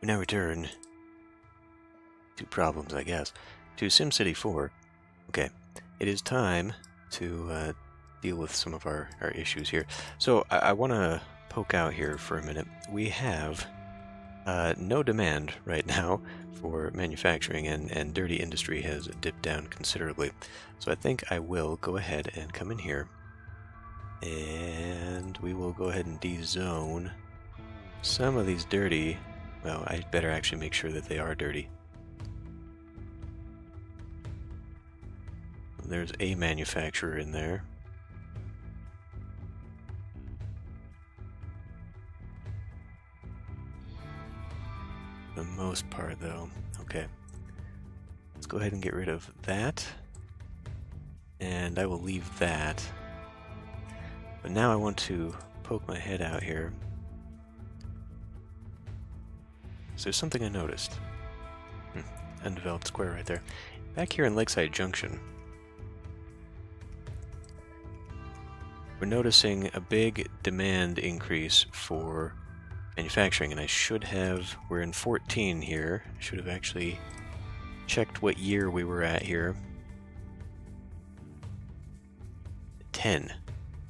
We now return to problems, I guess, to SimCity 4. Okay, it is time to deal with some of our issues here. So I want to poke out here for a minute. We have no demand right now for manufacturing, and dirty industry has dipped down considerably. So I think I will go ahead and come in here, and we will go ahead and dezone some of these dirty. Well, I better actually make sure that they are dirty. There's a manufacturer in there. For the most part, though. Okay. Let's go ahead and get rid of that. And I will leave that. But now I want to poke my head out here. So there's something I noticed. Undeveloped square right there. Back here in Lakeside Junction, we're noticing a big demand increase for manufacturing, and I should have, we're in 14 here, I should have actually checked what year we were at here. 10.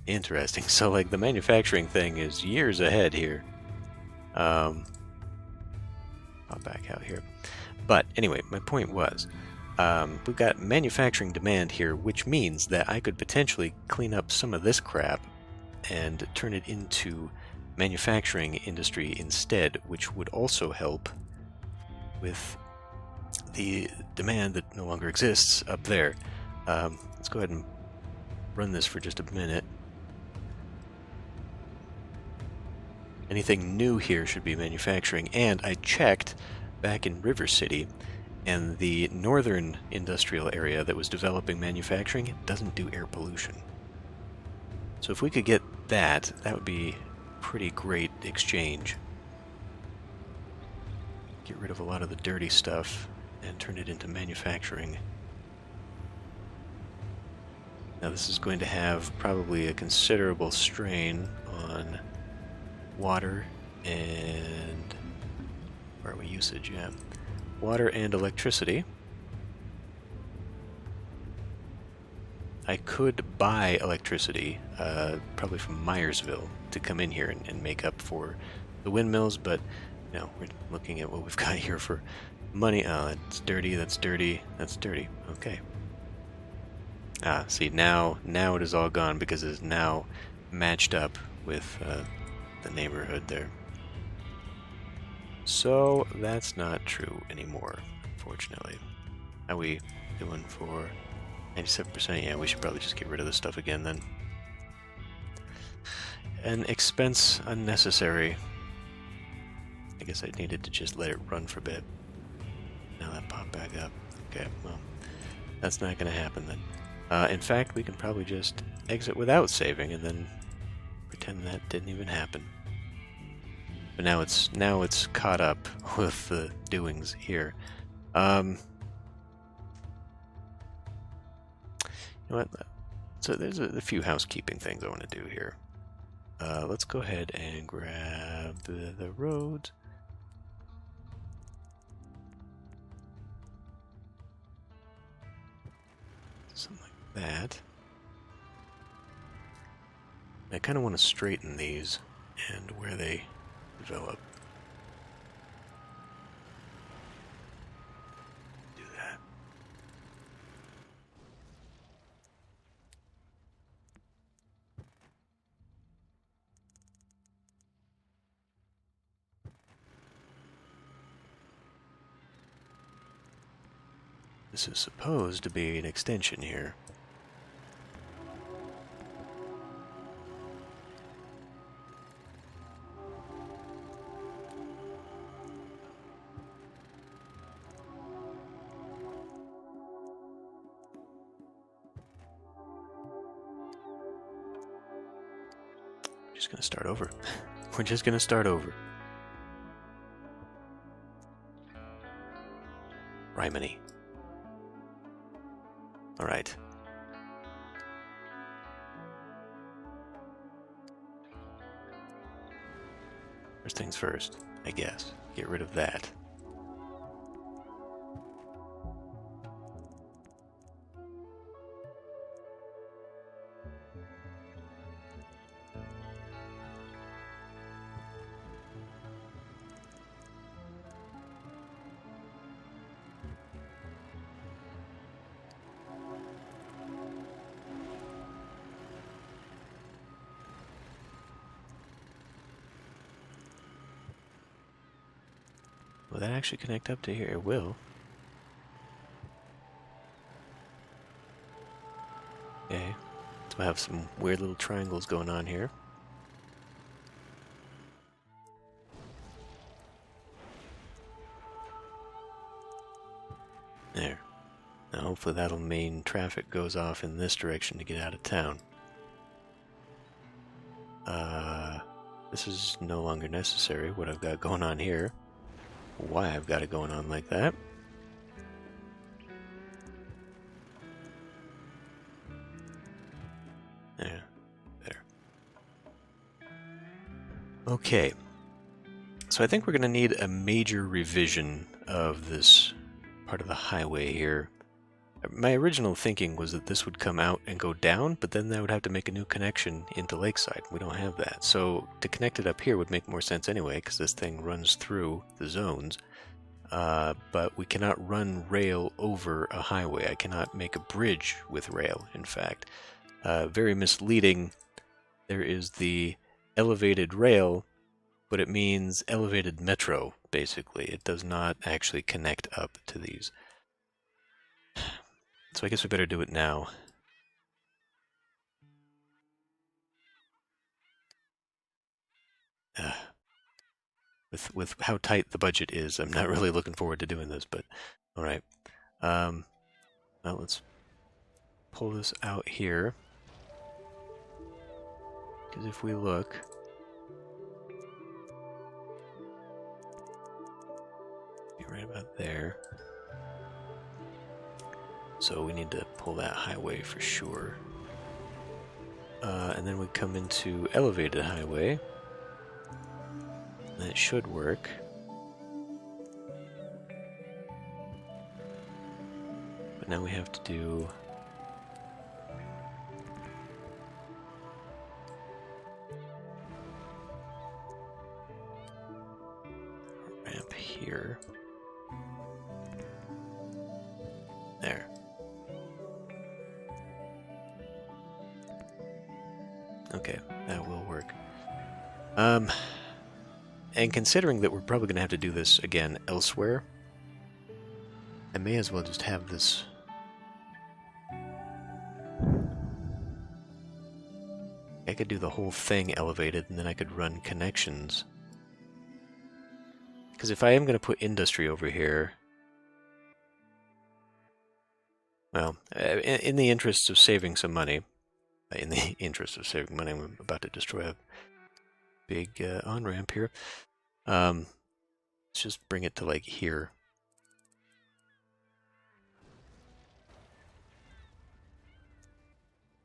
Interesting. So like the manufacturing thing is years ahead here. Pop back out here. But anyway, my point was, we've got manufacturing demand here, which means that I could potentially clean up some of this crap and turn it into manufacturing industry instead, which would also help with the demand that no longer exists up there. Let's go ahead and run this for just a minute. Anything new here should be manufacturing, and I checked back in River City, and the northern industrial area that was developing manufacturing, it doesn't do air pollution. So if we could get that, that would be pretty great exchange. Get rid of a lot of the dirty stuff and turn it into manufacturing. Now this is going to have probably a considerable strain on water and... where are we? Usage, yeah. Water and electricity. I could buy electricity, probably from Myersville, to come in here and make up for the windmills, but no, we're looking at what we've got here for money. Oh, that's dirty, that's dirty, that's dirty. Okay. Ah, see, now it is all gone because it is now matched up with the neighborhood there. So that's not true anymore, unfortunately. How we doing for 97%? Yeah, we should probably just get rid of this stuff again then. An expense unnecessary. I guess I needed to just let it run for a bit. Now that popped back up. Okay, well, that's not going to happen then. In fact, we can probably just exit without saving and then pretend that didn't even happen. But now it's caught up with the doings here. You know what? So there's a few housekeeping things I want to do here. Let's go ahead and grab the roads. Something like that. I kind of want to straighten these and where they develop. Do that. This is supposed to be an extension here. Just gonna start over. We're just gonna start over. Rhymony. Alright. First things first, I guess. get rid of that. Will that actually connect up to here? It will. Okay. So I have some weird little triangles going on here. There. Now hopefully that'll mean traffic goes off in this direction to get out of town. This is no longer necessary, what I've got going on here. Why I've got it going on like that. There. Better. Okay. So I think we're going to need a major revision of this part of the highway here. My original thinking was that this would come out and go down, but then that would have to make a new connection into Lakeside. We don't have that. So to connect it up here would make more sense anyway, because this thing runs through the zones. But we cannot run rail over a highway. I cannot make a bridge with rail, in fact. Very misleading. There is the elevated rail, but it means elevated metro, basically. It does not actually connect up to these. So I guess we better do it now. With how tight the budget is, I'm not really looking forward to doing this, but alright. Now let's pull this out here. Because if we look... be right about there. So we need to pull that highway for sure. And then we come into elevated highway. That should work. But now we have to do... a ramp here. There. Okay, that will work. And considering that we're probably going to have to do this again elsewhere, I may as well just have this... I could do the whole thing elevated, and then I could run connections. Because if I am going to put industry over here... Well, in the interest of saving some money... I'm about to destroy a big on-ramp here. Let's just bring it to like here.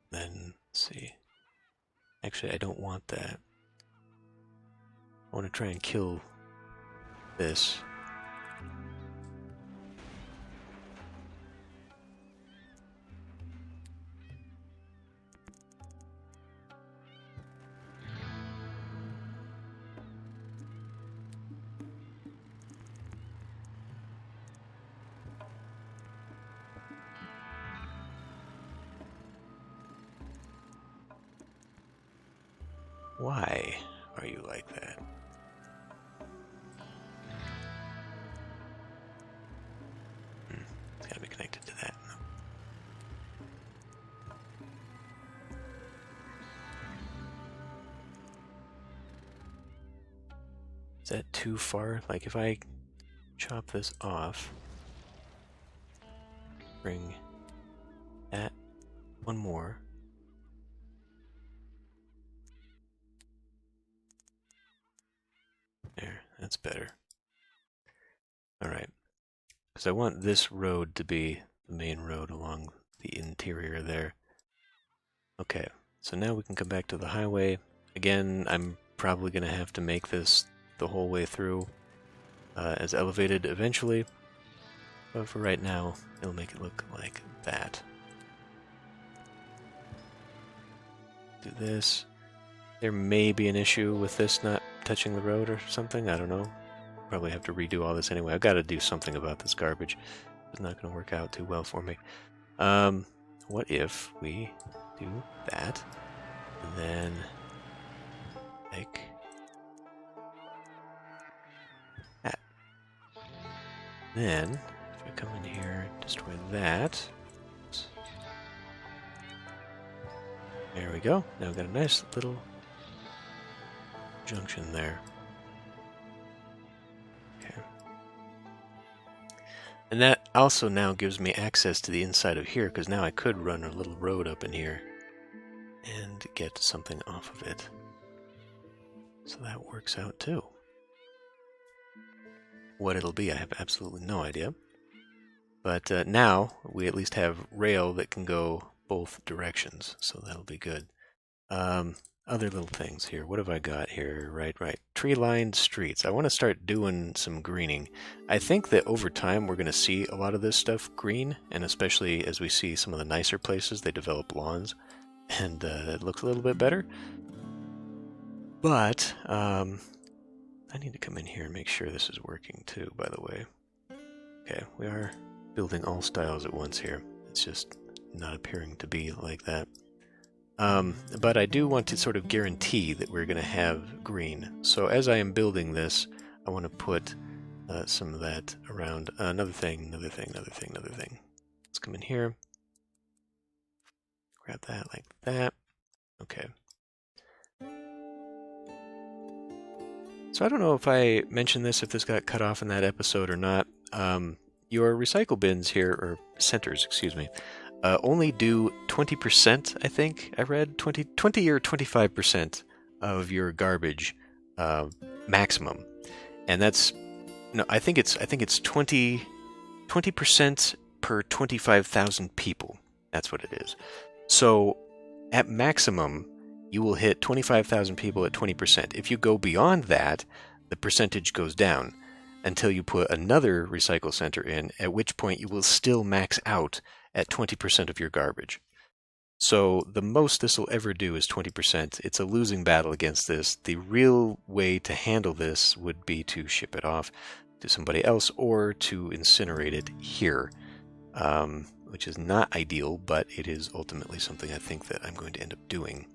Then, let's see. Actually, I don't want that. I want to try and kill this. Why are you like that? It's gotta be connected to that. Is that too far? Like if I chop this off, bring that one more. There, that's better. Alright. Because I want this road to be the main road along the interior there. Okay, so now we can come back to the highway. Again, I'm probably going to have to make this the whole way through. as elevated eventually. But for right now, it'll make it look like that. Do this. There may be an issue with this not touching the road or something. I don't know. Probably have to redo all this anyway. I've got to do something about this garbage. It's not going to work out too well for me. What if we do that, and then like that. Then, if I come in here, destroy that. There we go. Now we've got a nice little junction there. Okay. And that also now gives me access to the inside of here, because now I could run a little road up in here and get something off of it. So that works out too. What it'll be, I have absolutely no idea. But now we at least have rail that can go both directions, so that'll be good. Other little things here. What have I got here? Right. Tree-lined streets. I want to start doing some greening. I think that over time we're going to see a lot of this stuff green, and especially as we see some of the nicer places, they develop lawns, and it looks a little bit better. But I need to come in here and make sure this is working too, by the way. Okay, we are building all styles at once here. It's just not appearing to be like that. But I do want to sort of guarantee that we're going to have green. So as I am building this, I want to put some of that around. Another thing. Let's come in here. Grab that like that. Okay. So I don't know if I mentioned this, if this got cut off in that episode or not. Your recycle bins here, or centers, excuse me, only do 20%, I think I read, 20 or 25% of your garbage maximum. And that's, no, I think it's 20% per 25,000 people. That's what it is. So at maximum, you will hit 25,000 people at 20%. If you go beyond that, the percentage goes down until you put another recycle center in, at which point you will still max out at 20% of your garbage. So the most this will ever do is 20%. It's a losing battle against this. The real way to handle this would be to ship it off to somebody else or to incinerate it here, which is not ideal, but it is ultimately something I think that I'm going to end up doing.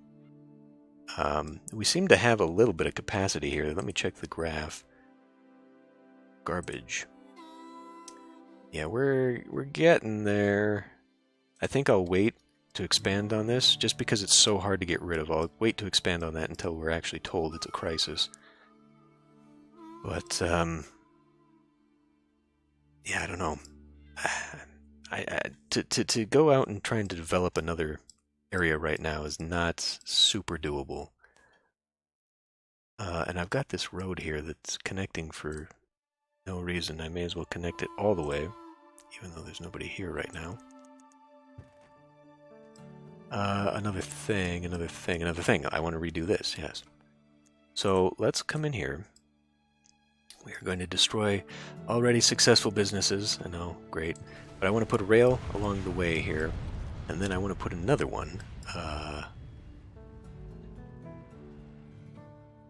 We seem to have a little bit of capacity here. Let me check the graph. Garbage. Yeah, we're getting there. I think I'll wait to expand on this, just because it's so hard to get rid of. I'll wait to expand on that until we're actually told it's a crisis. But, yeah, I don't know. To go out and try and develop another area right now is not super doable. And I've got this road here that's connecting for no reason. I may as well connect it all the way, even though there's nobody here right now. Another thing. I want to redo this, yes. So let's come in here. We are going to destroy already successful businesses. I know, great. But I want to put a rail along the way here, and then I want to put another one.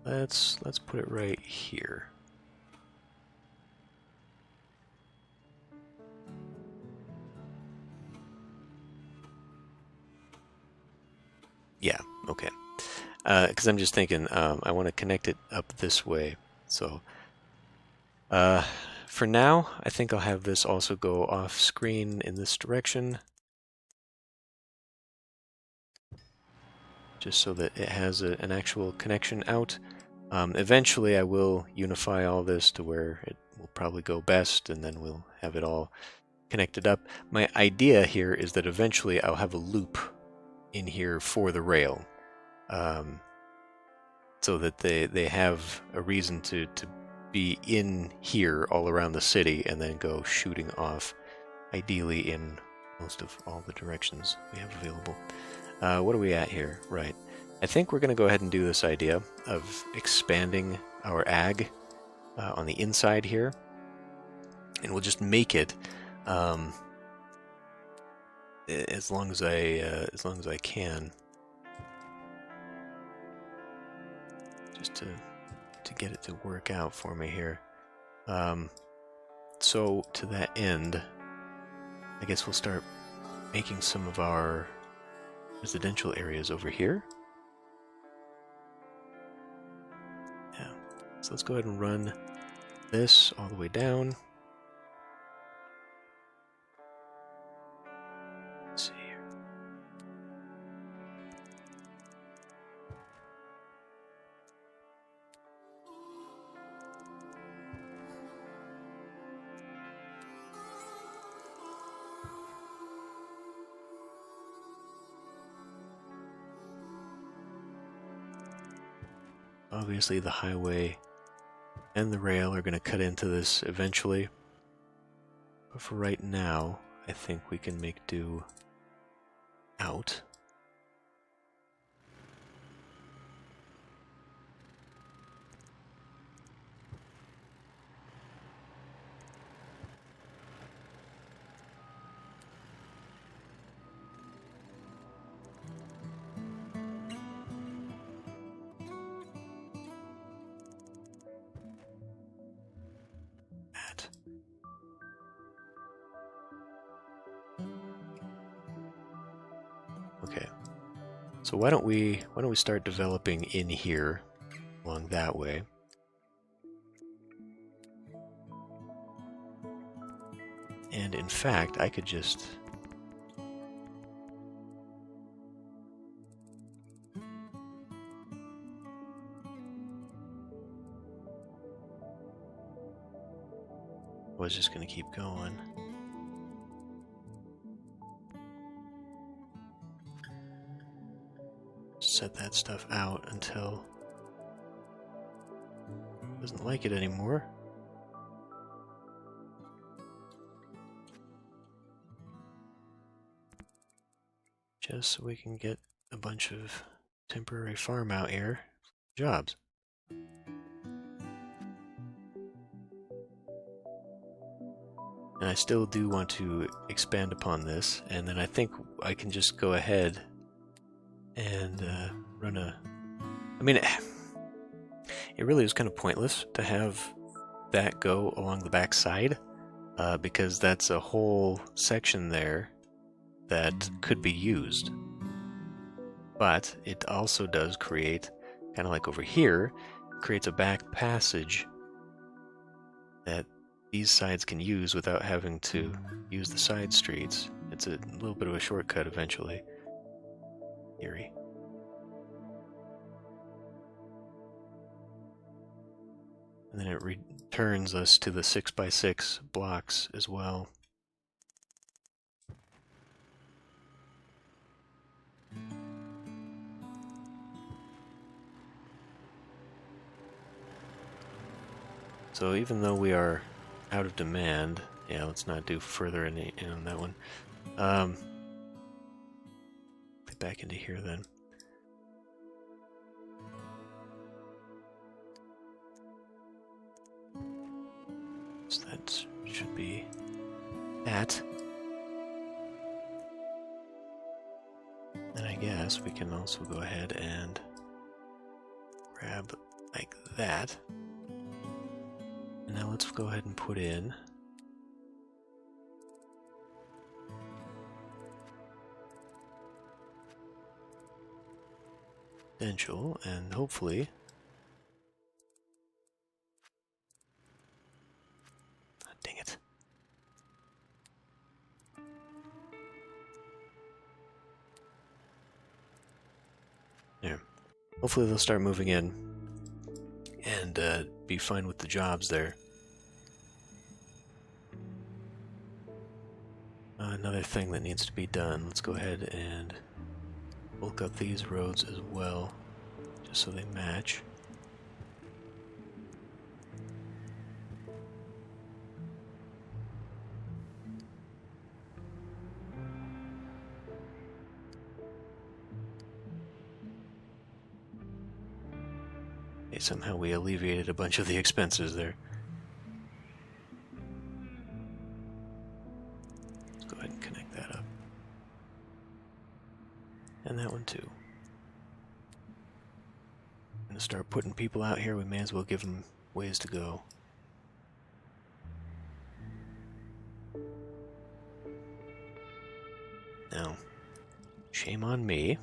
Let's put it right here. Yeah, okay. Because I'm just thinking, I want to connect it up this way. So, for now, I think I'll have this also go off screen in this direction. Just so that it has an actual connection out. Eventually, I will unify all this to where it will probably go best, and then we'll have it all connected up. My idea here is that eventually I'll have a loop in here for the rail, so that they have a reason to be in here all around the city and then go shooting off, ideally in most of all the directions we have available. What are we at here? Right. I think we're going to go ahead and do this idea of expanding our ag on the inside here. and we'll just make it as long as I can, just to get it to work out for me here. So to that end, I guess we'll start making some of our residential areas over here. Yeah. So let's go ahead and run this all the way down. Let's see here. Obviously the highway and the rail are going to cut into this eventually, but for right now I think we can make do out. Okay, so why don't we start developing in here along that way. And in fact, I could just was just going to keep going. Set that stuff out until it doesn't like it anymore. Just so we can get a bunch of temporary farm out here jobs. And I still do want to expand upon this, and then I think I can just go ahead and run a... I mean, it really is kind of pointless to have that go along the back side, because that's a whole section there that could be used. But it also does create, kind of like over here, creates a back passage that these sides can use without having to use the side streets. It's a little bit of a shortcut eventually. Eerie. And then it returns us to the 6x6 blocks as well. So even though we are out of demand, yeah, let's not do further in on that one. Get back into here then. So that should be that. And I guess we can also go ahead and grab like that. And now let's go ahead and put in residential, and hopefully dang it. There. Hopefully they'll start moving in and be fine with the jobs there. Another thing that needs to be done, let's go ahead and bulk up these roads as well, just so they match. Okay, somehow we alleviated a bunch of the expenses there. And that one too. Gonna start putting people out here, we may as well give them ways to go. Now, shame on me,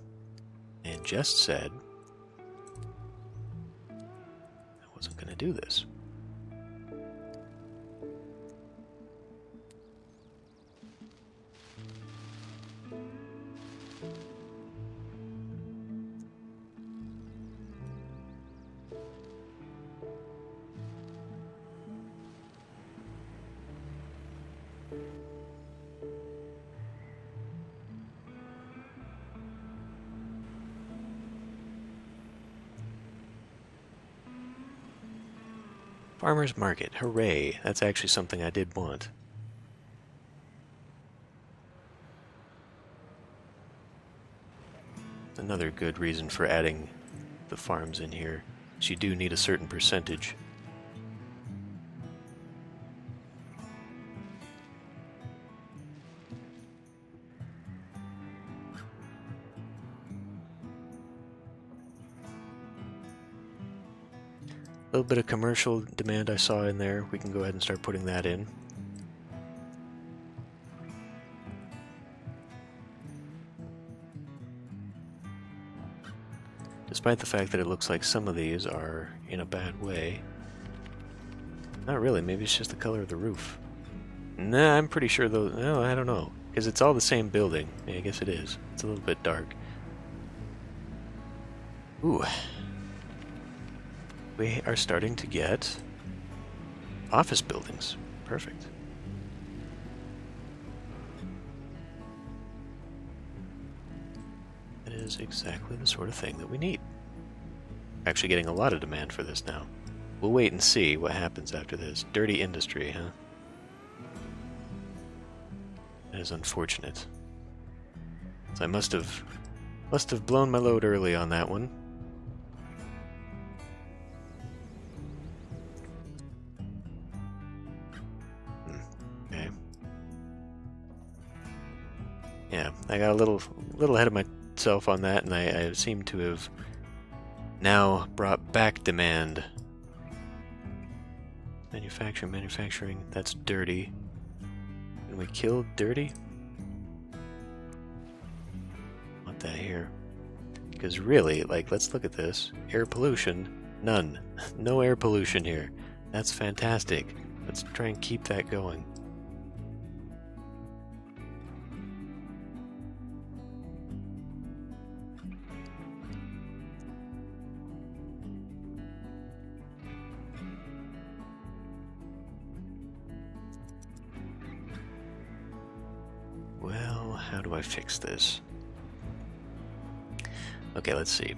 and just said I wasn't gonna do this. Farmer's Market, hooray! That's actually something I did want. Another good reason for adding the farms in here is you do need a certain percentage. A little bit of commercial demand I saw in there. We can go ahead and start putting that in. Despite the fact that it looks like some of these are in a bad way. Not really, maybe it's just the color of the roof. Nah, I'm pretty sure though, no, I don't know. Because it's all the same building. Yeah, I guess it is. It's a little bit dark. Ooh. We are starting to get office buildings. Perfect. That is exactly the sort of thing that we need. Actually getting a lot of demand for this now. We'll wait and see what happens after this. Dirty industry, huh? That is unfortunate. So I must have blown my load early on that one. Okay. Yeah, I got a little ahead of myself on that, and I seem to have now brought back demand. Manufacturing, that's dirty. Can we kill dirty? Want that here. Because really, like, let's look at this. Air pollution, none. No air pollution here. That's fantastic. Let's try and keep that going. Well, how do I fix this? Okay, let's see.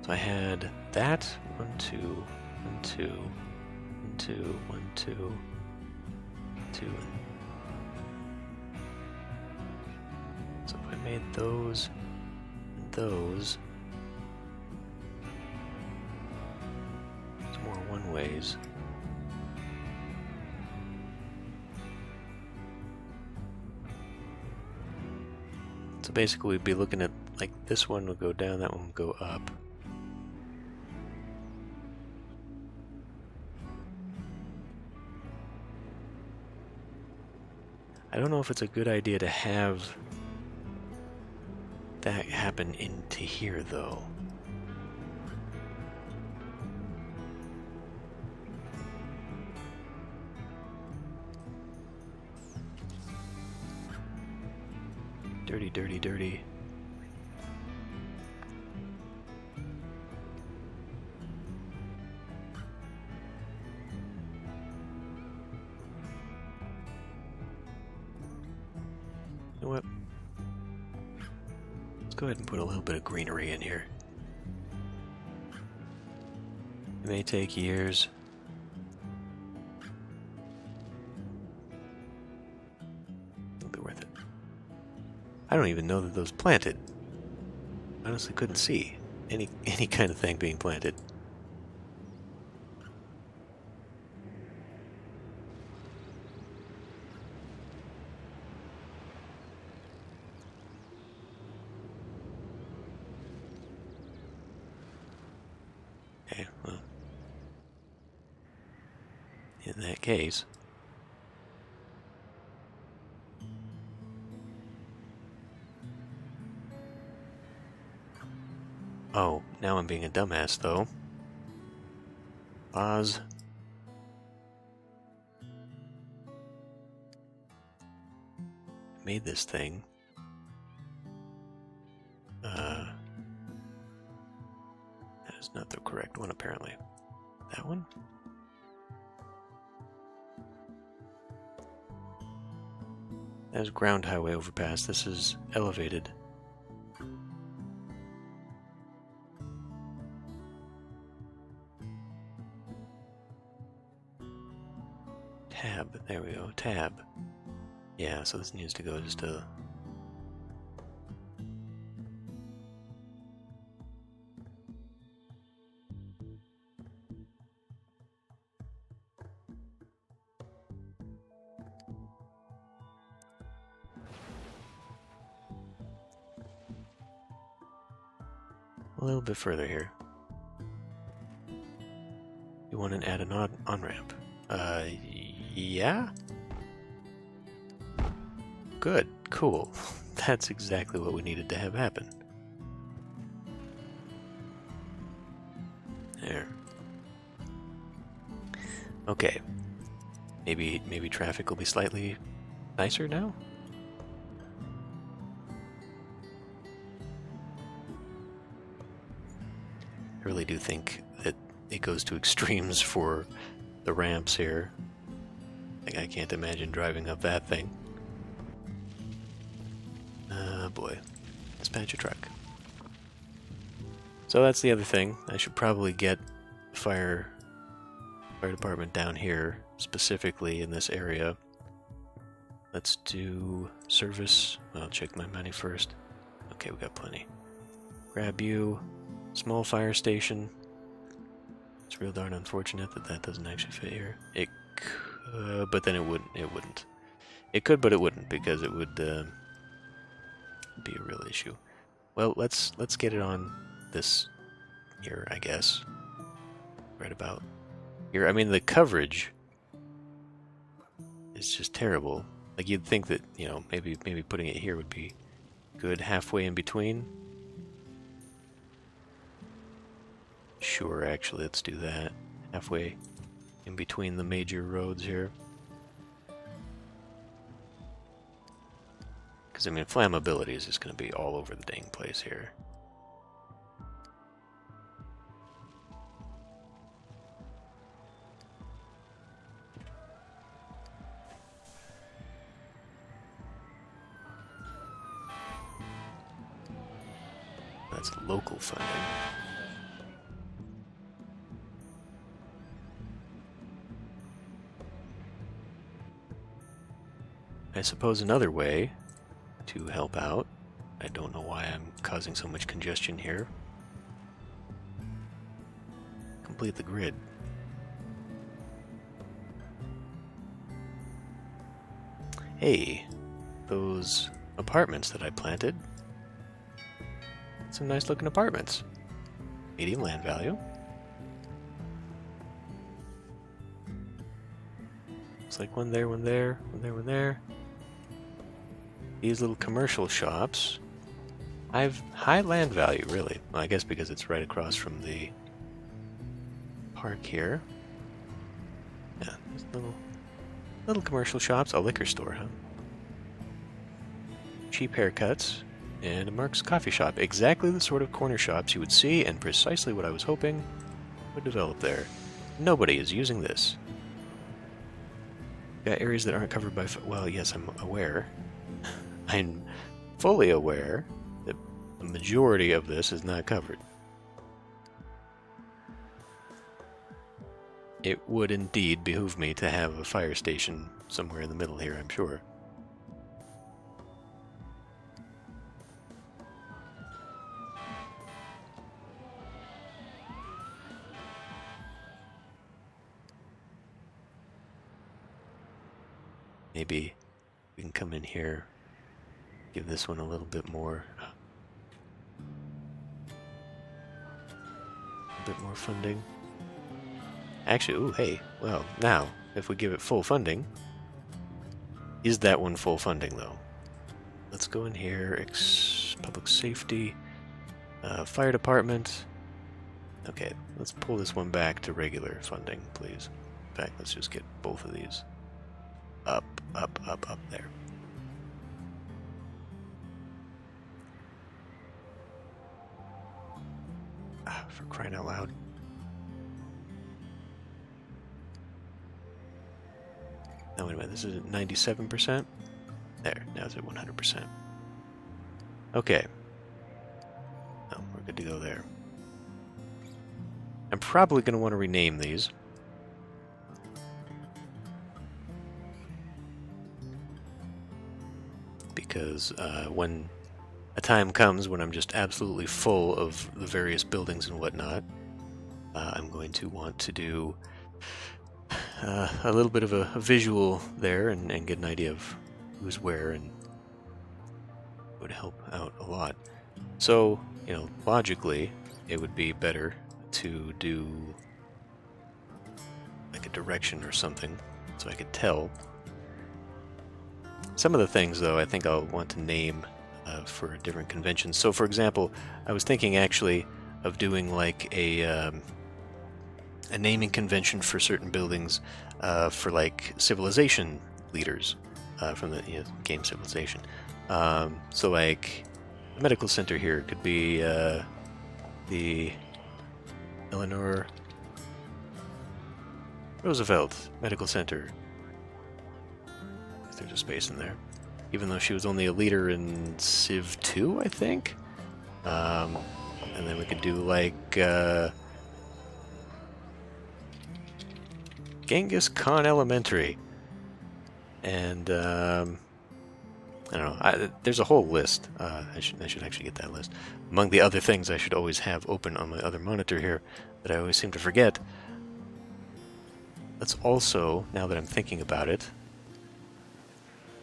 So I had that 1, 2, 1, 2, 1, 2, 1, 2, 2. So if I made those and those, it's more one ways. So basically we'd be looking at, like, this one would go down, that one would go up. I don't know if it's a good idea to have that happen into here, though. Dirty, dirty, dirty. You know what? Let's go ahead and put a little bit of greenery in here. It may take years. It'll be worth it. I don't even know that those planted. Honestly, couldn't see any kind of thing being planted. Okay, well, in that case... Oh, now I'm being a dumbass, though. Pause. Made this thing. That is not the correct one, apparently. That one? That is ground highway overpass. This is elevated. Tab. There we go. Tab. Yeah, so this needs to go just a... a little bit further here. You want to add an on-ramp? Yeah? Good. Cool. That's exactly what we needed to have happen. There. Okay. Maybe traffic will be slightly nicer now? I really do think that it goes to extremes for the ramps here. Like, I can't imagine driving up that thing. Boy. Dispatch a truck. So that's the other thing. I should probably get fire department down here, specifically in this area. Let's do service. I'll check my money first. Okay, we got plenty. Grab you. Small fire station. It's real darn unfortunate that that doesn't actually fit here. It could, but then it wouldn't. It could, but it wouldn't, because it would be a real issue. Well, let's get it on this here, I guess. Right about here. I mean, the coverage is just terrible. Like, you'd think that, you know, maybe putting it here would be good, halfway in between. Sure, actually, let's do that. Halfway in between the major roads here. Because, I mean, flammability is just going to be all over the dang place here. That's local funding. I suppose another way to help out, I don't know why I'm causing so much congestion here. Complete the grid. Hey, those apartments that I planted. Some nice looking apartments. Medium land value. Looks like one there, one there, one there, one there. These little commercial shops. I've high land value, really. Well, I guess because it's right across from the park here. Yeah, there's little commercial shops. A liquor store, huh? Cheap haircuts. And a Mark's coffee shop. Exactly the sort of corner shops you would see, and precisely what I was hoping would develop there. Nobody is using this. Got areas that aren't covered by... Well, yes, I'm aware. I'm fully aware that the majority of this is not covered. It would indeed behoove me to have a fire station somewhere in the middle here, I'm sure. Maybe we can come in here, give this one a little bit more bit more funding. Actually, ooh, hey, well, now, if we give it full funding, is that one full funding, though? Let's go in here, public safety, fire department. Okay, let's pull this one back to regular funding, please. In fact, let's just get both of these up, up, up, up there. Ah, for crying out loud. No, wait a minute, this is at 97%? There, now it's at 100%. Okay. Oh, we're good to go there. I'm probably going to want to rename these. Because when a time comes when I'm just absolutely full of the various buildings and whatnot, I'm going to want to do a little bit of a visual there and get an idea of who's where, and it would help out a lot. So, you know, logically, it would be better to do like a direction or something so I could tell. Some of the things, though, I think I'll want to name for different conventions. So, for example, I was thinking actually of doing like a naming convention for certain buildings for like civilization leaders from the game Civilization. So, like the medical center here could be the Eleanor Roosevelt Medical Center. There's a space in there, even though she was only a leader in Civ 2, I think. And then we could do like Genghis Khan Elementary, and I don't know. There's a whole list. I should actually get that list. Among the other things I should always have open on my other monitor here that I always seem to forget. Let's also, now that I'm thinking about it,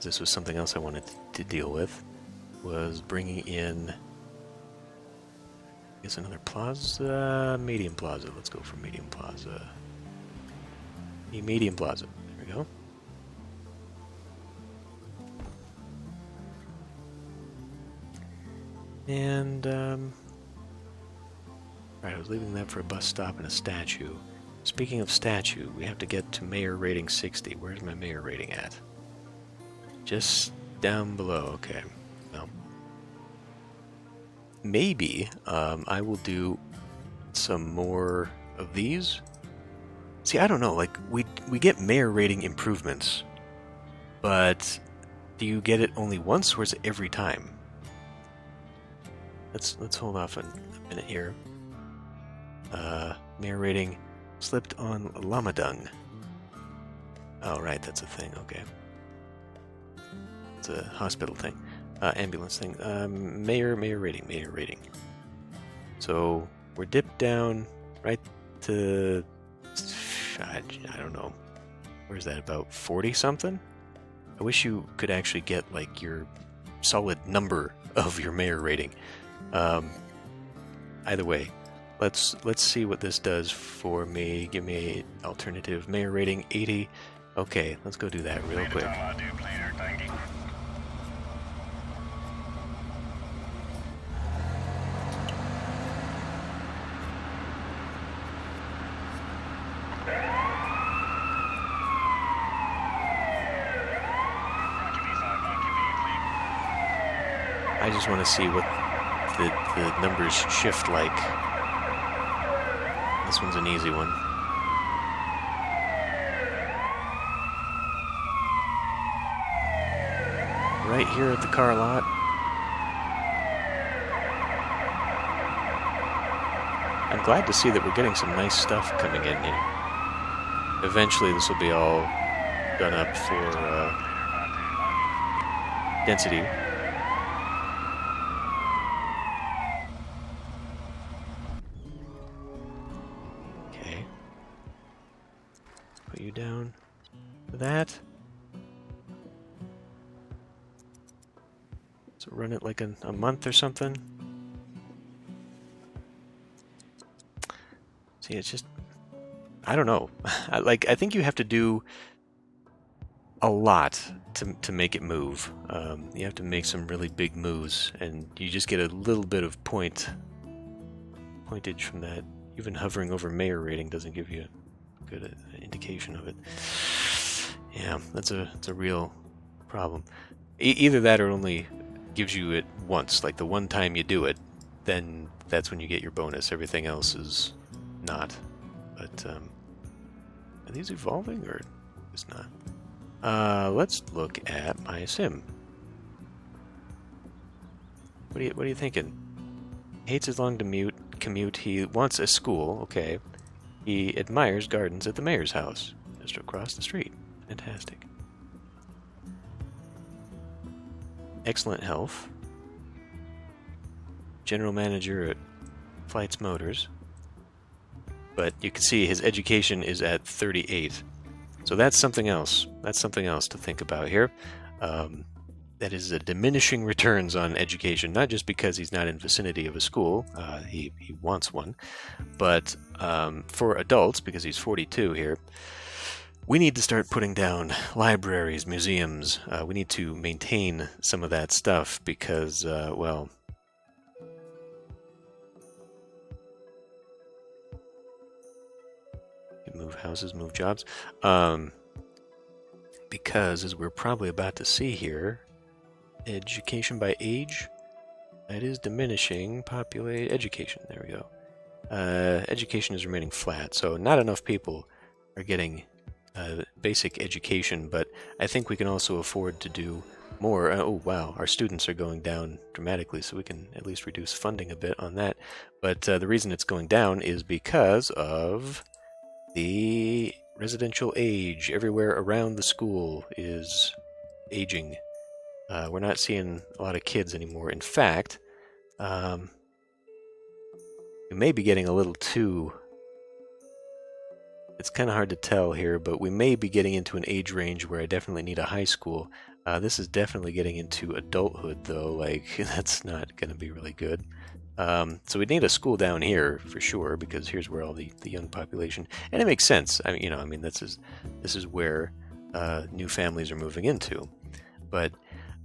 this was something else I wanted to deal with, was bringing in, I guess, another plaza, medium plaza. Let's go for medium plaza. Medium plaza. There we go. And, right, I was leaving that for a bus stop and a statue. Speaking of statue, we have to get to mayor rating 60. Where's my mayor rating at? Just down below, okay. Well, maybe I will do some more of these. See, I don't know, like, we get mayor rating improvements, but do you get it only once, or is it every time? Let's hold off a minute here. Mayor rating slipped on llama dung. Oh, right, that's a thing, okay. It's a hospital thing. Ambulance thing. Mayor rating. So, we're dipped down right to, I don't know, where's that, about 40-something? I wish you could actually get, like, your solid number of your mayor rating. Either way, let's see what this does for me. Give me an alternative mayor rating 80. Okay, let's go do that real quick. I just want to see what the numbers shift like. This one's an easy one. Right here at the car lot. I'm glad to see that we're getting some nice stuff coming in here. Eventually this will be all done up for density. You down for that. So run it like a month or something. See, it's just, I don't know. I think you have to do a lot to make it move. You have to make some really big moves, and you just get a little bit of pointage from that. Even hovering over mayor rating doesn't give you a good indication of it. Yeah, that's a real problem. Either that or it only gives you it once, like the one time you do it, then that's when you get your bonus. Everything else is not. But are these evolving or it's not? Let's look at my sim. What are you thinking? Hates his long commute. He wants a school. Okay. He admires gardens at the mayor's house, just across the street. Fantastic. Excellent health. General manager at Flights Motors. But you can see his education is at 38. So that's something else. That's something else to think about here. That is a diminishing returns on education, not just because he's not in vicinity of a school, he wants one, but for adults, because he's 42 here, we need to start putting down libraries, museums. We need to maintain some of that stuff because, well, move houses, move jobs. Because, as we're probably about to see here, education by age, that is diminishing. Populate education. There we go. Education is remaining flat, so not enough people are getting basic education, but I think we can also afford to do more. Oh wow, our students are going down dramatically, so we can at least reduce funding a bit on that. But the reason it's going down is because of the residential age. Everywhere around the school is aging. We're not seeing a lot of kids anymore. In fact, we may be getting a little too... It's kind of hard to tell here, but we may be getting into an age range where I definitely need a high school. This is definitely getting into adulthood, though. Like, that's not going to be really good. So we need a school down here for sure, because here's where all the young population, and it makes sense. I mean, this is where new families are moving into. But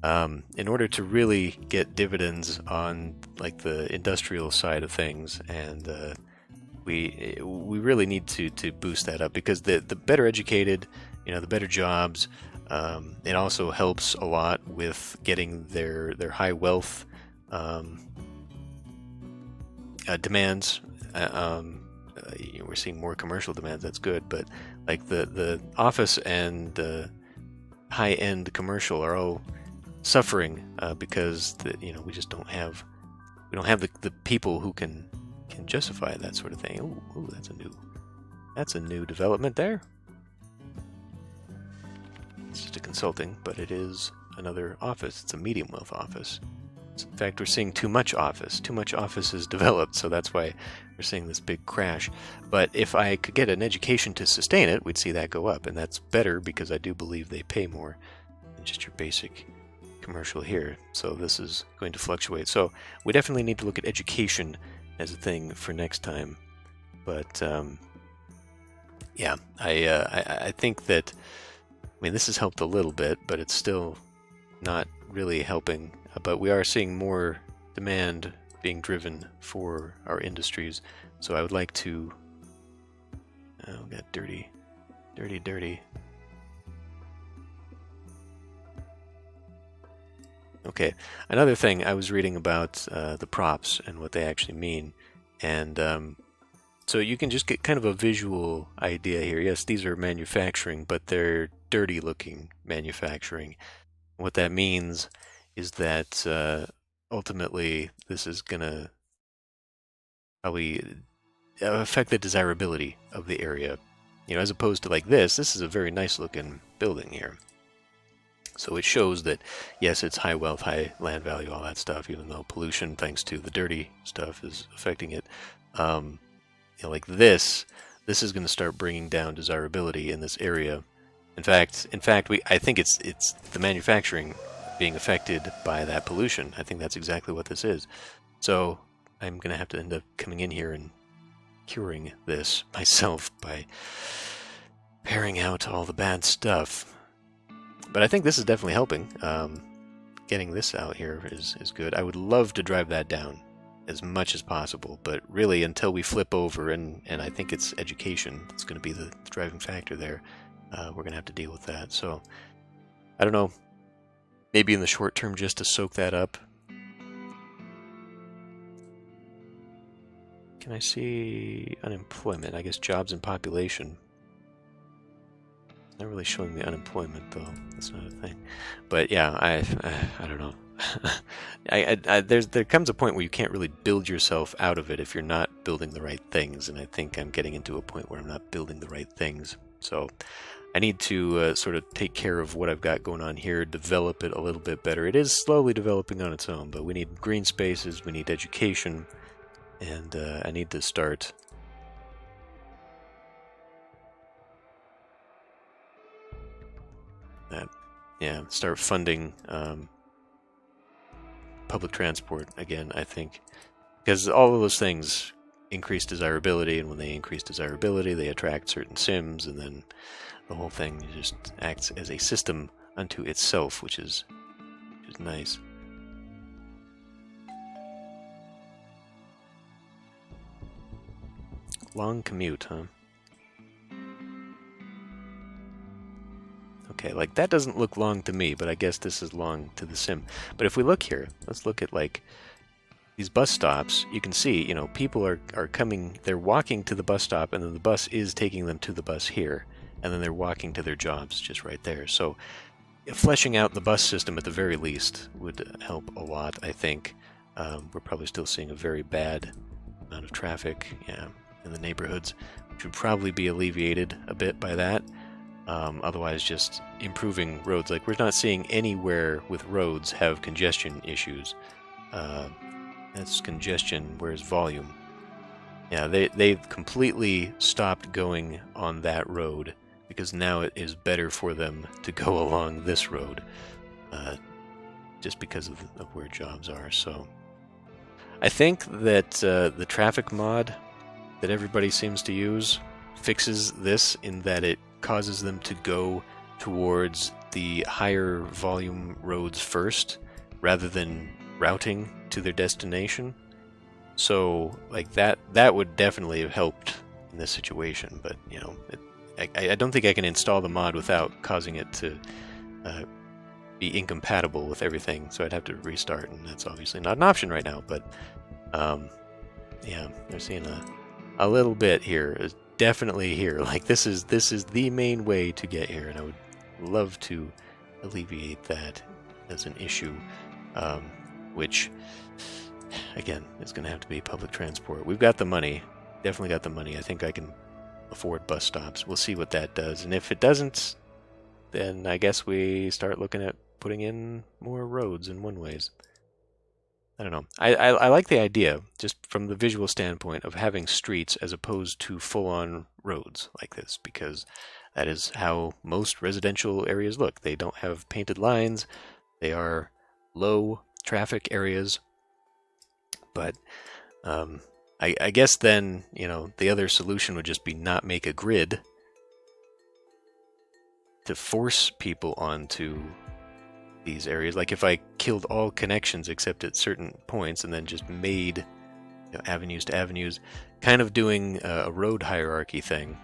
in order to really get dividends on like the industrial side of things, and we really need to boost that up, because the better educated, the better jobs. It also helps a lot with getting their high wealth demands. We're seeing more commercial demands. That's good, but like the office and high-end commercial are all suffering because we just don't have the people who can justify that sort of thing. Ooh, that's a new development there. It's just a consulting, but it is another office. It's a medium wealth office. In fact, we're seeing too much office. Too much office is developed, so that's why we're seeing this big crash. But if I could get an education to sustain it, we'd see that go up, and that's better because I do believe they pay more than just your basic commercial here. So this is going to fluctuate. So we definitely need to look at education as a thing for next time. But yeah, I think that, this has helped a little bit, but it's still not really helping. But we are seeing more demand being driven for our industries. So I would like to... Oh, we got dirty. Okay, another thing, I was reading about the props and what they actually mean. And so you can just get kind of a visual idea here. Yes, these are manufacturing, but they're dirty-looking manufacturing. What that means is that ultimately this is going to probably affect the desirability of the area. As opposed to like this is a very nice-looking building here. So it shows that, yes, it's high wealth, high land value, all that stuff, even though pollution, thanks to the dirty stuff, is affecting it. Like this is going to start bringing down desirability in this area. In fact, I think it's the manufacturing being affected by that pollution. I think that's exactly what this is. So I'm going to have to end up coming in here and curing this myself by paring out all the bad stuff. But I think this is definitely helping. Getting this out here is good. I would love to drive that down as much as possible, but really until we flip over, and I think it's education that's going to be the driving factor there, we're going to have to deal with that. So, I don't know, maybe in the short term just to soak that up. Can I see unemployment? I guess jobs and population. Not really showing me unemployment though. That's not a thing. But yeah, I don't know. There comes a point where you can't really build yourself out of it if you're not building the right things, and I think I'm getting into a point where I'm not building the right things. So I need to sort of take care of what I've got going on here, develop it a little bit better. It is slowly developing on its own, but we need green spaces, we need education, and I need to start that. Yeah, start funding public transport again, I think. Because all of those things increase desirability, and when they increase desirability, they attract certain sims, and then the whole thing just acts as a system unto itself, which is nice. Long commute, huh? Okay, like that doesn't look long to me, but I guess this is long to the sim. But if we look here, let's look at like these bus stops. You can see, you know, people are coming, they're walking to the bus stop, and then the bus is taking them to the bus here, and then they're walking to their jobs just right there. So fleshing out the bus system at the very least would help a lot, I think. We're probably still seeing a very bad amount of traffic, yeah, in the neighborhoods, which would probably be alleviated a bit by that. Otherwise, just improving roads. Like, we're not seeing anywhere with roads have congestion issues. That's congestion, whereas volume. Yeah, they've completely stopped going on that road because now it is better for them to go along this road, just because of where jobs are. So I think that the traffic mod that everybody seems to use fixes this in that it causes them to go towards the higher volume roads first rather than routing to their destination. So like that would definitely have helped in this situation, but you know, I don't think I can install the mod without causing it to be incompatible with everything, so I'd have to restart, and that's obviously not an option right now. But yeah, they're seeing a little bit here. Definitely here. Like this is the main way to get here, and I would love to alleviate that as an issue, which again is going to have to be public transport. We've got the money, definitely got the money. I think I can afford bus stops. We'll see what that does, and if it doesn't, then I guess we start looking at putting in more roads and one-ways. I don't know. I like the idea, just from the visual standpoint, of having streets as opposed to full-on roads like this, because that is how most residential areas look. They don't have painted lines. They are low traffic areas. But I guess then, you know, the other solution would just be not make a grid to force people onto these areas. Like if I killed all connections except at certain points and then just made, you know, avenues to avenues, kind of doing a road hierarchy thing,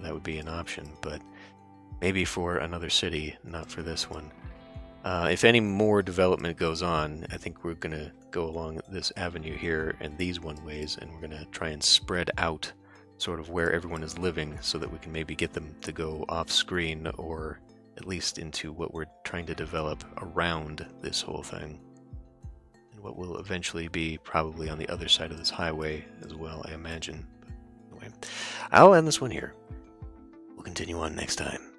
that would be an option, but maybe for another city, not for this one. If any more development goes on, I think we're going to go along this avenue here and these one-ways, and we're going to try and spread out sort of where everyone is living so that we can maybe get them to go off-screen, or at least into what we're trying to develop around this whole thing, and what will eventually be probably on the other side of this highway as well, I imagine. But anyway, I'll end this one here. We'll continue on next time.